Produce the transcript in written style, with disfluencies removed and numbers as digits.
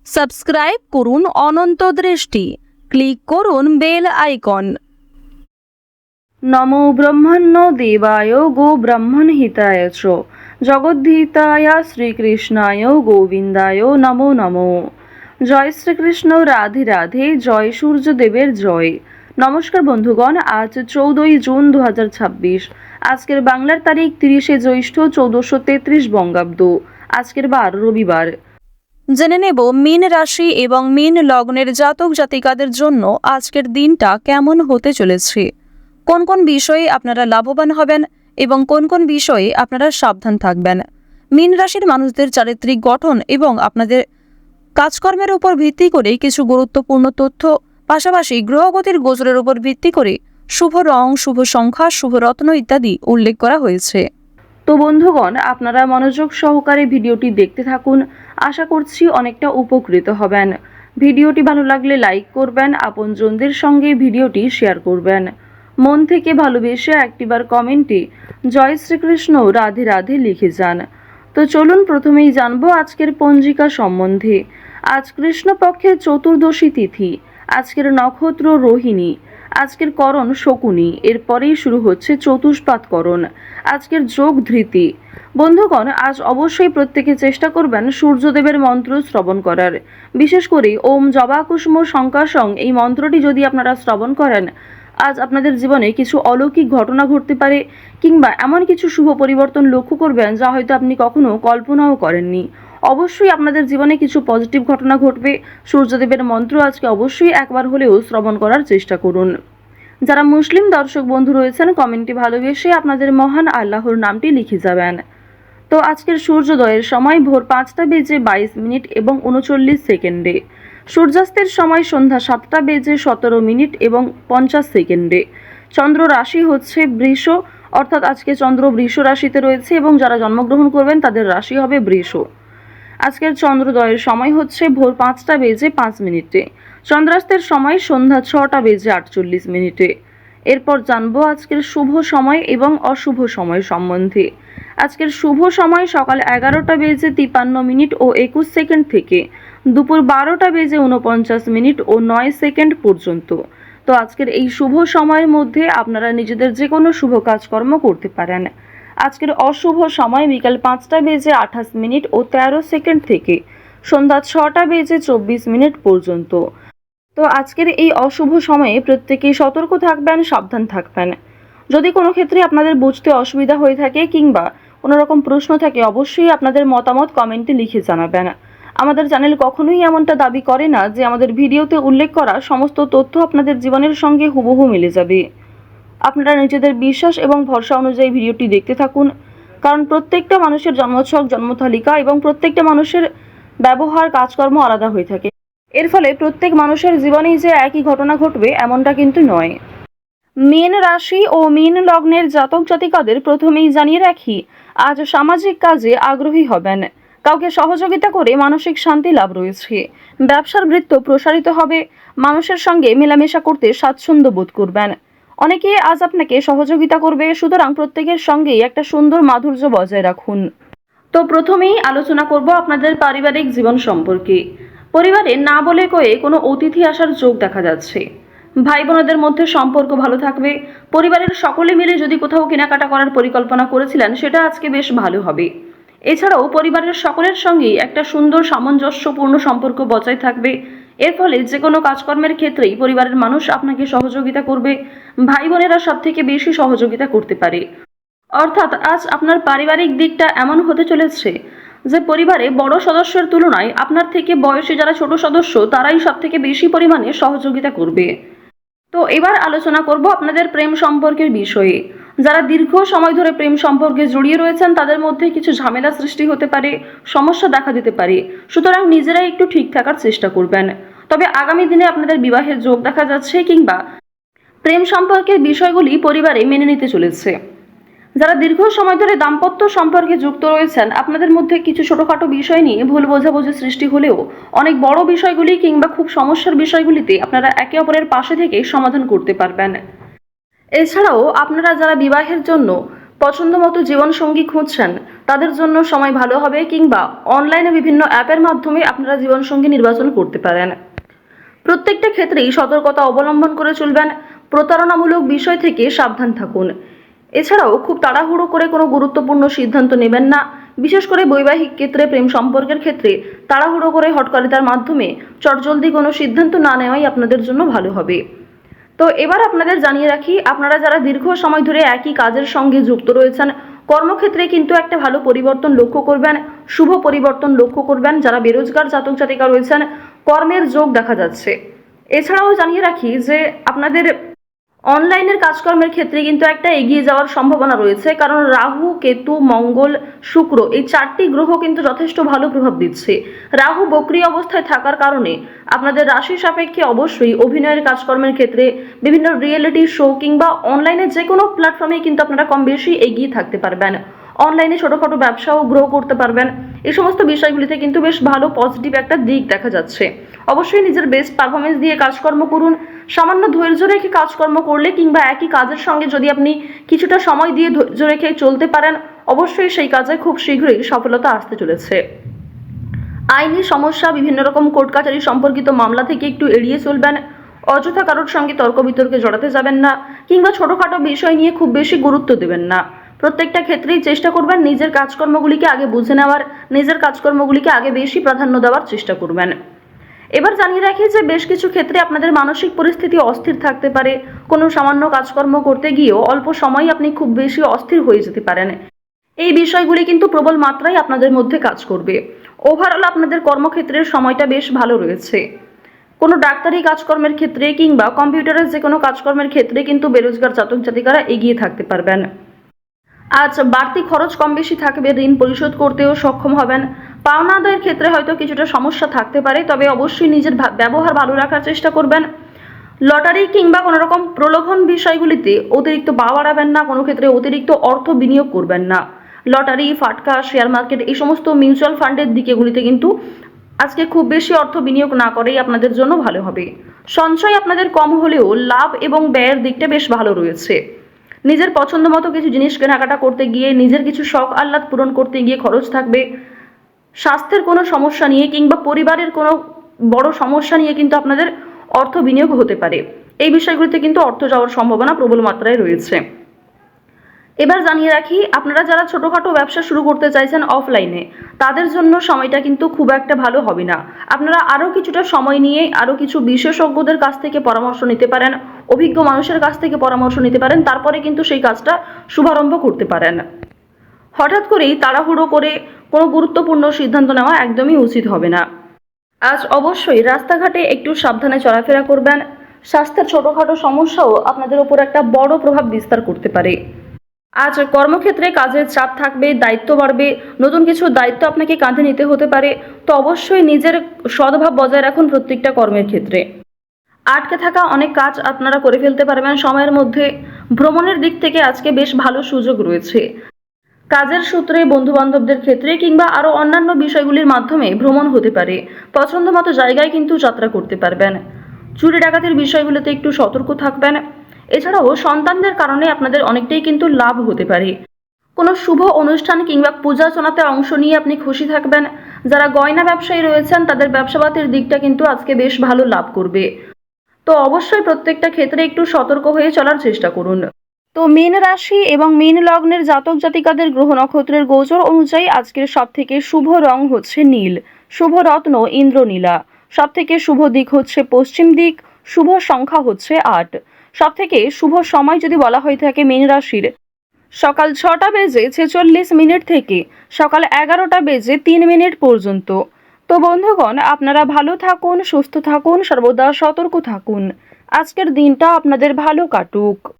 Subscribe করুন অনন্ত দৃষ্টি, click করুন বেল আইকন। নমো ব্রহ্মণ্য দেবায় গো ব্রাহ্মণ হিতায় চ জগদ্ধিতায় শ্রীকৃষ্ণায় গোবিন্দায় নমো নমো। জয় শ্রীকৃষ্ণ, রাধে রাধে, জয় সূর্যদেবের জয়। নমস্কার বন্ধুগণ, আজ 14ই জুন 2026। আজকের বাংলার তারিখ 30শে জ্যৈষ্ঠ 1433 বঙ্গাব্দ। আজকের বার রবিবার। জেনে নেব মীন রাশি এবং মীন লগ্নের জাতক জাতিকাদের জন্য আজকের দিনটা কেমন হতে চলেছে, কোন কোন বিষয়ে আপনারা লাভবান হবেন এবং কোন কোন বিষয়ে আপনারা সাবধান থাকবেন। মীন রাশির মানুষদের চারিত্রিক গঠন এবং আপনাদের কাজকর্মের উপর ভিত্তি করে কিছু গুরুত্বপূর্ণ তথ্য, পাশাপাশি গ্রহগতির গোচরের উপর ভিত্তি করে শুভ রং, শুভ সংখ্যা, শুভ রত্ন ইত্যাদি উল্লেখ করা হয়েছে। তো বন্ধুগণ, আপনারা মনোযোগ সহকারে ভিডিওটি দেখতে থাকুন। আশা করছি অনেকটা উপকৃত হবেন। ভিডিওটি ভালো লাগলে লাইক করবেন, আপনজনদের সঙ্গে ভিডিওটি শেয়ার করবেন। মন থেকে ভালোবেসে একটিবার কমেন্টে জয় শ্রীকৃষ্ণ, রাধে রাধে লিখে যান। তো চলুন প্রথমেই জানবো আজকের পঞ্জিকা সম্বন্ধে। আজ কৃষ্ণপক্ষের চতুর্দশী তিথি, আজকের নক্ষত্র রোহিণী, আজকের করণ শকুনি, এরপরেই শুরু হচ্ছে চতুষ্পাদ করণ। আজকের যোগ ধৃতি। বন্ধুগণ, আজ অবশ্যই প্রত্যেকে চেষ্টা করবেন সূর্যদেবের মন্ত্র শ্রবণ করার। বিশেষ করে ওম জবা কুসুম শঙ্কাশং এই মন্ত্রটি যদি আপনারা শ্রবণ করেন, আজ আপনাদের জীবনে কিছু অলৌকিক ঘটনা ঘটতে পারে, কিংবা এমন কিছু শুভ পরিবর্তন লক্ষ্য করবেন যা হয়তো আপনি কখনো কল্পনাও করেননি। অবশ্যই আপনাদের জীবনে কিছু পজিটিভ ঘটনা ঘটবে। সূর্যদেবের মন্ত্র আজকে অবশ্যই একবার হলেও শ্রবণ করার চেষ্টা করুন। যারা মুসলিম দর্শক বন্ধু রয়েছেন, কমেন্টে ভালোবেসে আপনাদের মহান আল্লাহর নামটি লিখে যাবেন। তো আজকের সূর্যোদয়ের সময় ভোর 5টা বেজে 22 মিনিট এবং 39 সেকেন্ডে। সূর্যাস্তের সময় সন্ধ্যা 7টা বেজে 17 মিনিট এবং 50 সেকেন্ডে। চন্দ্র রাশি হচ্ছে বৃষ, অর্থাৎ আজকে চন্দ্র বৃষ রাশিতে রয়েছে এবং যারা জন্মগ্রহণ করবেন তাদের রাশি হবে বৃষ। আজকের চন্দ্রোদয়ের সময় হচ্ছে ভোর 5টা বেজে 5 মিনিটে। চন্দ্রাস্তের সময় সন্ধ্যা 6টা বেজে 48 মিনিটে। এরপর জানবো আজকের শুভ সময় এবং অশুভ সময় সম্বন্ধে। আজকের শুভ সময় সকাল 11টা বেজে 53 মিনিট ও 21 সেকেন্ড থেকে দুপুর 12টা বেজে 49 মিনিট ও 9 সেকেন্ড পর্যন্ত। তো আজকের এই শুভ সময়ের মধ্যে আপনারা নিজেদের যে কোনো শুভ কাজকর্ম করতে পারেন। আজকের অশুভ সময় বিকাল 5টা বেজে 28 মিনিট ও 13 সেকেন্ড থেকে সন্ধ্যা 6টা বেজে 24 মিনিট পর্যন্ত। তো আজকের এই অশুভ সময়ে প্রত্যেকেই সতর্ক থাকবেন, সাবধান থাকবেন। যদি কোনো ক্ষেত্রে আপনাদের বুঝতে অসুবিধা হয়ে থাকে কিংবা কোনো রকম প্রশ্ন থাকে, অবশ্যই আপনাদের মতামত কমেন্টে লিখে জানাবেন। আমাদের চ্যানেল কখনোই এমনটা দাবি করে না যে আমাদের ভিডিওতে উল্লেখ করা সমস্ত তথ্য আপনাদের জীবনের সঙ্গে হুবহু মিলে যাবে। আপনারা নিজেদের বিশ্বাস এবং ভরসা অনুযায়ী ভিডিওটি দেখতে থাকুন, কারণ প্রত্যেকটা মানুষের জন্মছক, জন্মতালিকা এবং প্রত্যেকটা মানুষের ব্যবহার, কাজকর্ম আলাদা হয়ে থাকে। এর ফলে প্রত্যেক মানুষের জীবনেই যে একই ঘটনা ঘটবে এমনটা কিন্তু নয়। মীন রাশি ও মীন লগ্নের জাতক জাতিকাদের প্রথমেই জানিয়ে রাখি, আজ সামাজিক কাজে আগ্রহী হবেন। কাউকে সহযোগিতা করে মানসিক শান্তি লাভ রয়েছে। ব্যবসার বৃত্ত প্রসারিত হবে। মানুষের সঙ্গে মেলামেশা করতে স্বাচ্ছন্দ্য বোধ করবেন। অনেকে আজ আপনাকে সহযোগিতা করবে, সুতরাং প্রত্যেকের সঙ্গেই একটা সুন্দর মাধুর্য বজায় রাখুন। তো প্রথমেই আলোচনা করব আপনাদের পারিবারিক জীবন সম্পর্কে। পরিবারে না বলে কয়ে কোনো অতিথি আসার যোগ দেখা যাচ্ছে। ভাই বোনদের মধ্যে সম্পর্ক ভালো থাকবে। পরিবারের সকলে মিলে যদি কোথাও কেনাকাটা করার পরিকল্পনা করেছিলেন, সেটা আজকে বেশ ভালো হবে। এছাড়াও পরিবারের সকলের সঙ্গেই একটা সুন্দর সামঞ্জস্যপূর্ণ সম্পর্ক বজায় থাকবে। এর ফলে যে কোনো কাজকর্মের ক্ষেত্রেই পরিবারের মানুষ আপনাকে সহযোগিতা করবে। ভাই বোনেরা সব থেকে বেশি সহযোগিতা করতে পারে। অর্থাৎ আজ আপনার পারিবারিক দিকটা এমন হতে চলেছে যে পরিবারে বড় সদস্যের তুলনায় আপনার থেকে বয়সে যারা ছোট সদস্য তারাই সব থেকে বেশি পরিমাণে সহযোগিতা করবে। তো এবার আলোচনা করব আপনাদের প্রেম সম্পর্কের বিষয়ে। যারা দীর্ঘ সময় ধরে প্রেম সম্পর্কে জড়িয়ে রয়েছেন তাদের মধ্যে কিছু ঝামেলা সৃষ্টি হতে পারে, সমস্যা দেখা দিতে পারে। সুতরাং নিজেরাই একটু ঠিক থাকার চেষ্টা করবেন। তবে আগামী দিনে আপনাদের বিবাহের যোগ দেখা যাচ্ছে, কিংবা প্রেম সম্পর্কের বিষয়গুলি পরিবারে মেনে নিতে চলেছে। যারা দীর্ঘ সময় ধরে দাম্পত্য সম্পর্কে যুক্ত রয়েছেন, আপনাদের মধ্যে কিছু ছোটখাটো বিষয় নিয়ে ভুল বোঝাবুঝি সৃষ্টি হলেও অনেক বড় বিষয়গুলি কিংবা খুব সমস্যার বিষয়গুলিতে আপনারা একে অপরের পাশে থেকে সমাধান করতে পারবেন। এছাড়াও আপনারা যারা বিবাহের জন্য পছন্দ মতো জীবনসঙ্গী খুঁজছেন, তাদের জন্য সময় ভালো হবে, কিংবা অনলাইনে বিভিন্ন অ্যাপের মাধ্যমে আপনারা জীবনসঙ্গী নির্বাচন করতে পারেন। প্রত্যেকটা ক্ষেত্রেই সতর্কতা অবলম্বন করে চলবেন, প্রতারণামূলক বিষয় থেকে সাবধান থাকুন। এছাড়াও খুব তাড়াহুড়ো করে কোনো গুরুত্বপূর্ণ সিদ্ধান্ত নেবেন না, বিশেষ করে বৈবাহিক ক্ষেত্রে, প্রেম সম্পর্কের ক্ষেত্রে তাড়াহুড়ো করে হটকারিতার মাধ্যমে চটজলদি কোনো সিদ্ধান্ত না নেওয়াই আপনাদের জন্য ভালো হবে। তো এবার আপনাদের জানিয়ে রাখি, আপনারা যারা দীর্ঘ সময় ধরে একই কাজের সঙ্গে যুক্ত রয়েছেন, কর্মক্ষেত্রে কিন্তু একটা ভালো পরিবর্তন লক্ষ্য করবেন, শুভ পরিবর্তন লক্ষ্য করবেন। যারা বেরোজগার জাতক জাতিকা রয়েছেন, কর্মের যোগ দেখা যাচ্ছে। এছাড়াও জানিয়ে রাখি যে আপনাদের অনলাইনের কাজকর্মের ক্ষেত্রে কিন্তু একটা এগিয়ে যাওয়ার সম্ভাবনা রয়েছে, কারণ রাহু, কেতু, মঙ্গল, শুক্র এই 4টি গ্রহ কিন্তু যথেষ্ট ভালো প্রভাব দিচ্ছে। রাহু বক্রী অবস্থায় থাকার কারণে আপনাদের রাশি সাপেক্ষে অবশ্যই অভিনয়ের কাজকর্মের ক্ষেত্রে, বিভিন্ন রিয়েলিটি শো কিংবা অনলাইনে যে কোনো প্ল্যাটফর্মে কিন্তু আপনারা কম বেশি এগিয়ে থাকতে পারবেন। অনলাইনে ছোটোখাটো ব্যবসাও গ্রো করতে পারবেন। এই সমস্ত বিষয়গুলিতে কিন্তু বেশ ভালো পজিটিভ একটা দিক দেখা যাচ্ছে। অবশ্যই নিজের বেস্ট পারফরমেন্স দিয়ে কাজকর্ম করুন। সামান্য ধৈর্য রেখে কাজকর্ম করলে, কিংবা একই কাজের সঙ্গে যদি আপনি কিছুটা সময় দিয়ে ধৈর্য রেখে চলতে পারেন, অবশ্যই সেই কাজে খুব শীঘ্রই সফলতা আসতে চলেছে। আইনি সমস্যা, বিভিন্ন রকম কোর্ট কাছারি সম্পর্কিত মামলা থেকে একটু এড়িয়ে চলবেন। অযথা কারোর সঙ্গে তর্ক বিতর্কে জড়াতে যাবেন না, কিংবা ছোটোখাটো বিষয় নিয়ে খুব বেশি গুরুত্ব দেবেন না। প্রত্যেকটা ক্ষেত্রেই চেষ্টা করবেন নিজের কাজকর্মগুলিকে আগে বুঝে নেওয়ার, নিজের কাজকর্মগুলিকে আগে বেশি প্রাধান্য দেওয়ার চেষ্টা করবেন। এবার জানিয়ে রাখি যে বেশ কিছু ক্ষেত্রে আপনাদের মানসিক পরিস্থিতি অস্থির থাকতে পারে। কোনো সামান্য কাজকর্ম করতে গিয়েও অল্প সময় আপনি খুব বেশি অস্থির হয়ে যেতে পারেন। এই বিষয়গুলি কিন্তু প্রবল মাত্রায় আপনাদের মধ্যে কাজ করবে। ওভারঅল আপনাদের কর্মক্ষেত্রের সময়টা বেশ ভালো রয়েছে। কোনো ডাক্তারি কাজকর্মের ক্ষেত্রে কিংবা কম্পিউটারের যে কোনো কাজকর্মের ক্ষেত্রে কিন্তু বেরোজগার জাতক জাতিকারা এগিয়ে থাকতে পারবেন। আজ বাড়তি খরচ কম বেশি থাকবে, ঋণ পরিশোধ করতেও সক্ষম হবেন। পাওনা আদায়ের ক্ষেত্রে হয়তো কিছুটা সমস্যা থাকতে পারে, তবে অবশ্যই নিজের ব্যবহার ভালো রাখার চেষ্টা করবেন। লটারি কিংবা কোনো রকম প্রলোভন বিষয়গুলিতে অতিরিক্ত পা বাড়াবেন না, কোনো ক্ষেত্রে অতিরিক্ত অর্থ বিনিয়োগ করবেন না। লটারি, ফাটকা, শেয়ার মার্কেট এই সমস্ত মিউচুয়াল ফান্ডের দিকেগুলিতে কিন্তু আজকে খুব বেশি অর্থ বিনিয়োগ না করেই আপনাদের জন্য ভালো হবে। সঞ্চয় আপনাদের কম হলেও লাভ এবং ব্যয়ের দিকটা বেশ ভালো রয়েছে। নিজের পছন্দ মতো কিছু জিনিস কেনাকাটা করতে গিয়ে, নিজের কিছু শখ আহ্লাদ পূরণ করতে গিয়ে খরচ থাকবে। স্বাস্থ্যের কোনো সমস্যা নিয়ে কিংবা পরিবারের কোনো বড় সমস্যা নিয়ে কিন্তু আপনাদের অর্থ বিনিয়োগ হতে পারে। এই বিষয়গুলিতে কিন্তু অর্থ যাওয়ার সম্ভাবনা প্রবল মাত্রায় রয়েছে। এবার জানিয়ে রাখি, আপনারা যারা ছোটোখাটো ব্যবসা শুরু করতে চাইছেন অফলাইনে, তাদের জন্য সময়টা কিন্তু খুব একটা ভালো হবে না। আপনারা আরও কিছুটা সময় নিয়ে আরও কিছু বিশেষজ্ঞদের কাছ থেকে পরামর্শ নিতে পারেন, অভিজ্ঞ মানুষের কাছ থেকে পরামর্শ নিতে পারেন, তারপরে কিন্তু সেই কাজটা শুভারম্ভ করতে পারেন। হঠাৎ করেই তাড়াহুড়ো করে কোনো গুরুত্বপূর্ণ সিদ্ধান্ত নেওয়া একদমই উচিত হবে না। আজ অবশ্যই রাস্তাঘাটে একটু সাবধানে চলাফেরা করবেন। স্বাস্থ্যের ছোটোখাটো সমস্যাও আপনাদের ওপর একটা বড় প্রভাব বিস্তার করতে পারে। আজ কর্মক্ষেত্রে কাজের চাপ থাকবে, দায়িত্ব বাড়বে, নতুন কিছু দায়িত্ব আপনাকে কাঁধে নিতে হতে পারে। তো অবশ্যই নিজের সদ্ভাব বজায় রাখুন প্রত্যেকটা কর্মের ক্ষেত্রে। আটকে থাকা অনেক কাজ আপনারা করে ফেলতে পারবেন সময়ের মধ্যে। ভ্রমণের দিক থেকে আজকে বেশ ভালো সুযোগ রয়েছে। কাজের সূত্রে, বন্ধু বান্ধবদের ক্ষেত্রে কিংবা আরও অন্যান্য বিষয়গুলির মাধ্যমে ভ্রমণ হতে পারে। পছন্দ মতো জায়গায় কিন্তু যাত্রা করতে পারবেন। চুরি ডাকাতির বিষয়গুলোতে একটু সতর্ক থাকবেন। এছাড়াও সন্তানদের কারণে আপনাদের অনেকটাই কিন্তু লাভ হতে পারে। কোনো শুভ অনুষ্ঠান কিংবা পূজার্চনাতে অংশ নিয়ে আপনি খুশি থাকবেন। যারা গয়না ব্যবসায়ী রয়েছেন, তাদের ব্যবসাপাতির দিকটা কিন্তু আজকে বেশ ভালো লাভ করবে। তো অবশ্যই প্রত্যেকটা ক্ষেত্রে একটু সতর্ক হয়ে চলার চেষ্টা করুন। তো মীন রাশি এবং মীন লগ্নের জাতক জাতিকাদের গ্রহ নক্ষত্রের গোচর অনুযায়ী আজকের সবথেকে শুভ রং হচ্ছে নীল, শুভ রত্ন ইন্দ্রনীলা, সবথেকে শুভ দিক হচ্ছে পশ্চিম দিক, শুভ সংখ্যা হচ্ছে 8। সবথেকে শুভ সময় যদি বলা হয়ে থাকে মীন রাশির, সকাল 6টা বেজে 46 মিনিট থেকে সকাল 11টা বেজে 3 মিনিট পর্যন্ত। তো বন্ধুগণ, আপনারা ভালো থাকুন, সুস্থ থাকুন, সর্বদা সতর্ক থাকুন। আজকের দিনটা আপনাদের ভালো কাটুক।